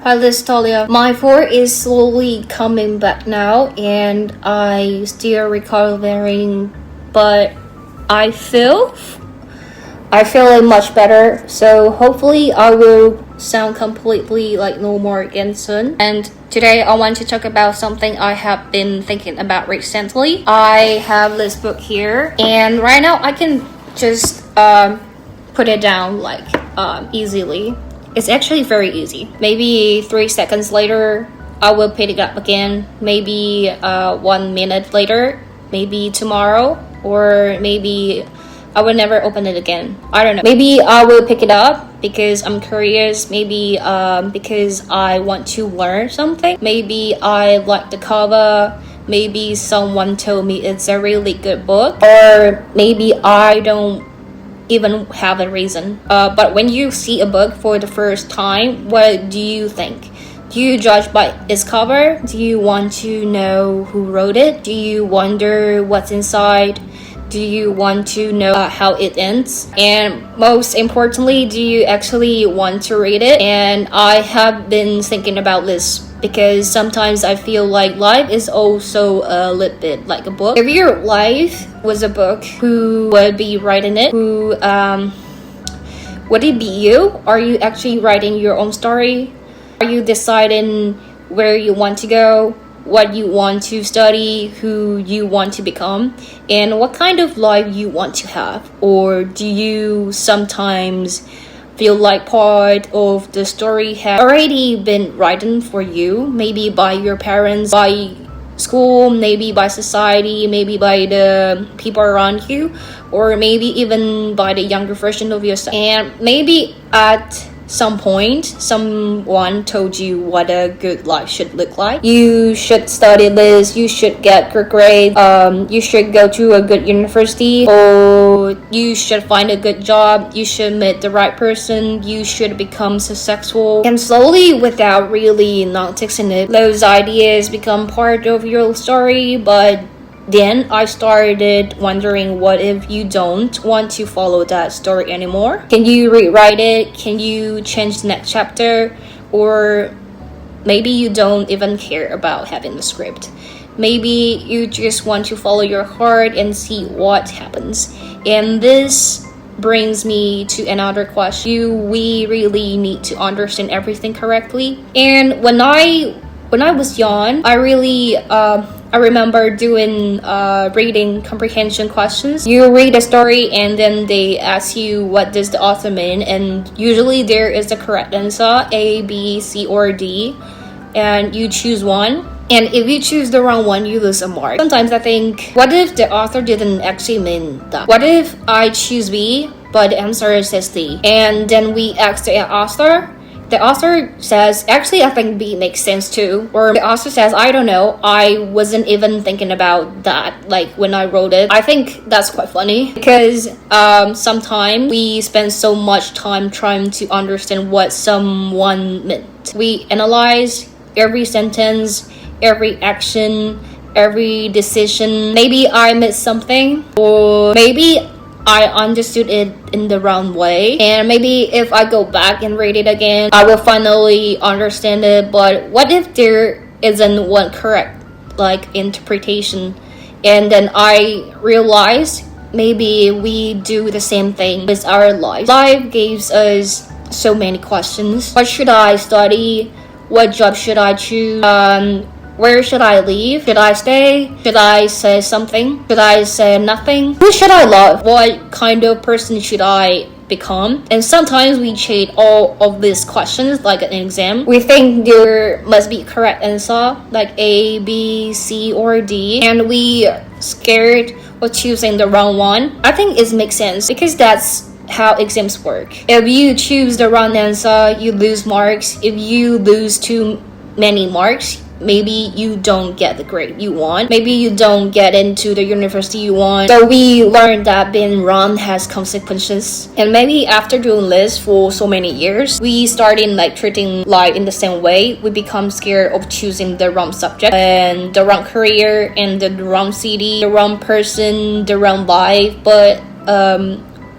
Hi, Listalia. My voice is slowly coming back now, and I still recovering, but I feel it much better. So hopefully, I will sound completely like normal again soon. And today, I want to talk about something I have been thinking about recently. I have this book here, and right now I can just put it down like easily. It's actually very easy. Maybe 3 seconds later, I will pick it up again. Maybe 1 minute later, maybe tomorrow, or maybe I will never open it again. I don't know. Maybe I will pick it up because I'm curious. Maybe because I want to learn something. Maybe I like the cover. Maybe someone told me it's a really good book. Or maybe I don't even have a reason. But when you see a book for the first time, what do you think? Do you judge by its cover? Do you want to know who wrote it? Do you wonder what's inside? Do you want to know how it ends? And most importantly, do you actually want to read it? And I have been thinking about this because sometimes I feel like life is also a little bit like a book. If your life was a book, who would be writing it? Would it be you? Are you actually writing your own story? Are you deciding where you want to go, what you want to study, who you want to become, and what kind of life you want to have? Or do you sometimes feel like part of the story has already been written for you, maybe by your parents, by school, maybe by society, maybe by the people around you, or maybe even by the younger version of yourself? And maybe at some point, someone told you what a good life should look like. You should study this, you should get good grades, you should go to a good university, or you should find a good job, you should meet the right person, you should become successful. And slowly, without really noticing it, those ideas become part of your story. But then I started wondering, what if you don't want to follow that story anymore? Can you rewrite it? Can you change the next chapter? Or maybe you don't even care about having the script. Maybe you just want to follow your heart and see what happens. And this brings me to another question. Do we really need to understand everything correctly? And when I was young, I remember doing reading comprehension questions. You read a story and then they ask you what does the author mean, and usually there is the correct answer, A, B, C, or D, and you choose one. And if you choose the wrong one, you lose a mark. Sometimes I think, what if the author didn't actually mean that? What if I choose B, but the answer says D? And then we ask the author. The author says, actually, I think B makes sense too. Or the author says, I don't know, I wasn't even thinking about that, like when I wrote it. I think that's quite funny because sometimes we spend so much time trying to understand what someone meant. We analyze every sentence, every action, every decision. Maybe I missed something, or maybe I understood it in the wrong way, and maybe if I go back and read it again, I will finally understand it. But what if there isn't one correct interpretation? And then I realized maybe we do the same thing with our life. Life gives us so many questions. What should I study? What job should I choose? Where should I live? Should I stay? Should I say something? Should I say nothing? Who should I love? What kind of person should I become? And sometimes we treat all of these questions like an exam. We think there must be a correct answer, like A, B, C, or D, and we are scared of choosing the wrong one. I think it makes sense because that's how exams work. If you choose the wrong answer, you lose marks. If you lose too many marks, maybe you don't get the grade you want. Maybe you don't get into the university you want. So we learned that being wrong has consequences. And maybe after doing this for so many years, we started treating life in the same way. We become scared of choosing the wrong subject and the wrong career and the wrong city, the wrong person, the wrong life. But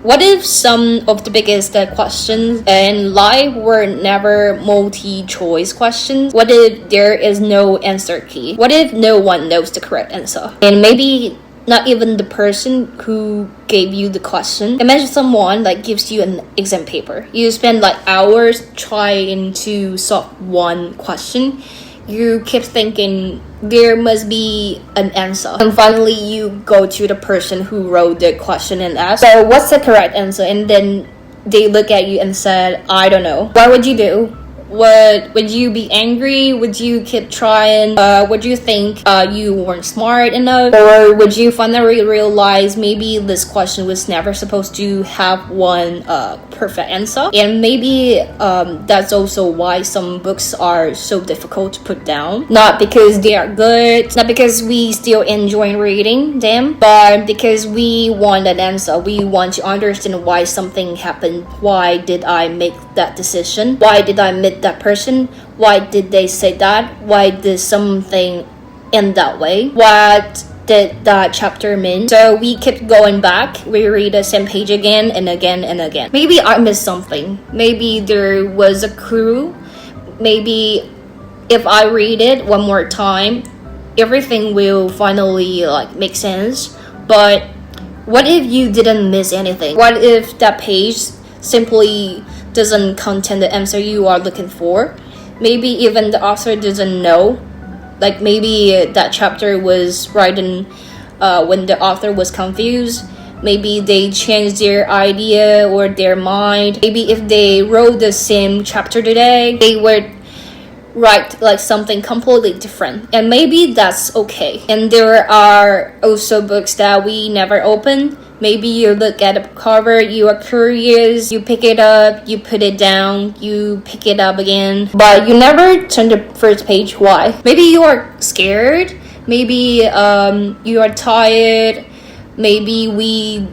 What if some of the biggest questions in life were never multi-choice questions? What if there is no answer key? What if no one knows the correct answer? And maybe not even the person who gave you the question. Imagine someone like gives you an exam paper. You spend like hours trying to solve one question. You keep thinking there must be an answer. And finally you go to the person who wrote the question and ask, so what's the correct answer? And then they look at you and said, I don't know. What would you do? Would you be angry? Would you keep trying? Would you think you weren't smart enough? Or would you finally realize maybe this question was never supposed to have one perfect answer? And maybe that's also why some books are so difficult to put down. Not because they are good, not because we still enjoy reading them, but because we want an answer. We want to understand why something happened. Why did I make that decision? Why did I meet that person? Why did they say that? Why did something end that way? What did that chapter mean? So we keep going back. We read the same page again and again and again. Maybe I missed something. Maybe there was a clue. Maybe if I read it one more time, everything will finally like make sense. But what if you didn't miss anything? What if that page simply doesn't contain the answer you are looking for? Maybe even the author doesn't know. Like maybe that chapter was written when the author was confused. Maybe they changed their idea or their mind. Maybe if they wrote the same chapter today, they would write like something completely different. And maybe that's okay. And there are also books that we never open. Maybe you look at the cover, you are curious, you pick it up, you put it down, you pick it up again, but you never turn the first page. Why? Maybe you are scared, maybe you are tired, maybe we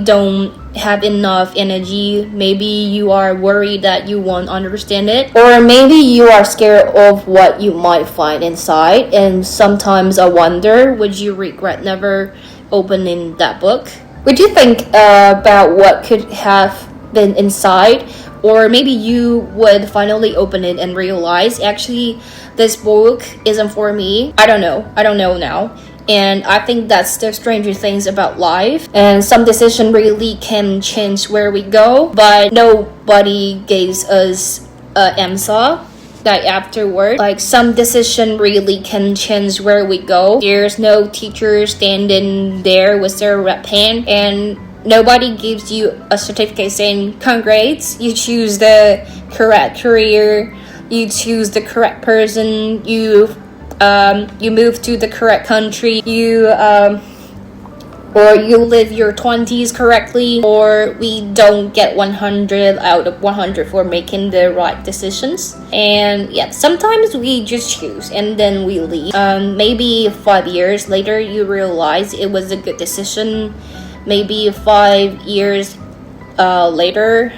don't have enough energy, maybe you are worried that you won't understand it, or maybe you are scared of what you might find inside. And sometimes I wonder, would you regret never opening that book? Would you think about what could have been inside? Or maybe you would finally open it and realize, actually, this book isn't for me. I don't know now. And I think that's the stranger things about life. And some decision really can change where we go, but nobody gives us an answer. Like afterward, like some decision really can change where we go. There's no teacher standing there with their red pen, and nobody gives you a certificate saying congrats, you choose the correct career, you choose the correct person, you move to the correct country, or you live your 20s correctly, or we don't get 100 out of 100 for making the right decisions. And yeah, sometimes we just choose and then we leave. Maybe 5 years later you realize it was a good decision. Maybe 5 years later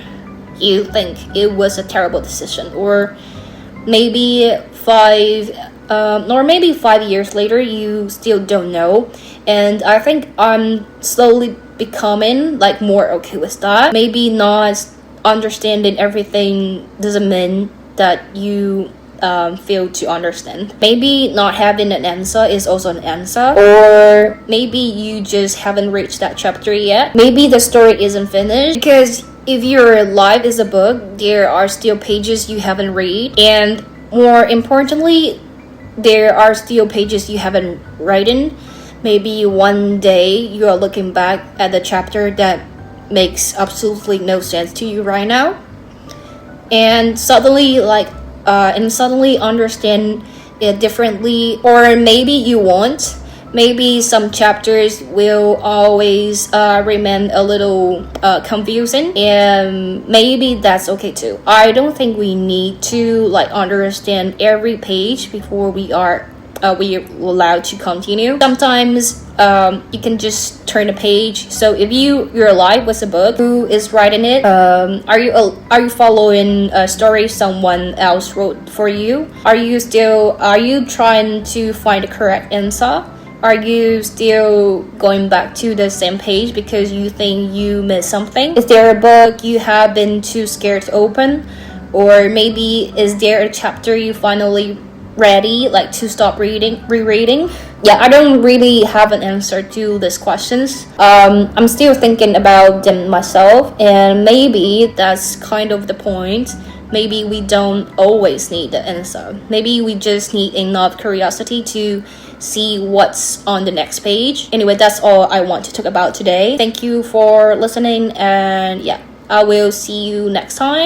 you think it was a terrible decision. Or maybe 5 years later you still don't know. And I think I'm slowly becoming like more okay with that. Maybe not understanding everything doesn't mean that you fail to understand. Maybe not having an answer is also an answer. Or maybe you just haven't reached that chapter yet. Maybe the story isn't finished. Because if your life is a book, there are still pages you haven't read. And more importantly, there are still pages you haven't written. Maybe one day you are looking back at the chapter that makes absolutely no sense to you right now, and suddenly understand it differently. Or maybe you won't. Maybe some chapters will always remain a little confusing, and maybe that's okay too. I don't think we need to understand every page before we are allowed to continue. Sometimes you can just turn a page. So if your life was a book, who is writing it? Are you following a story someone else wrote for you? Are you trying to find the correct answer? Are you still going back to the same page because you think you missed something? Is there a book you have been too scared to open? Or maybe is there a chapter you finally ready, like to stop rereading? Yeah, I don't really have an answer to these questions. I'm still thinking about them myself, and maybe that's kind of the point. Maybe we don't always need the answer. Maybe we just need enough curiosity to see what's on the next page. Anyway, that's all I want to talk about today. Thank you for listening, and yeah, I will see you next time.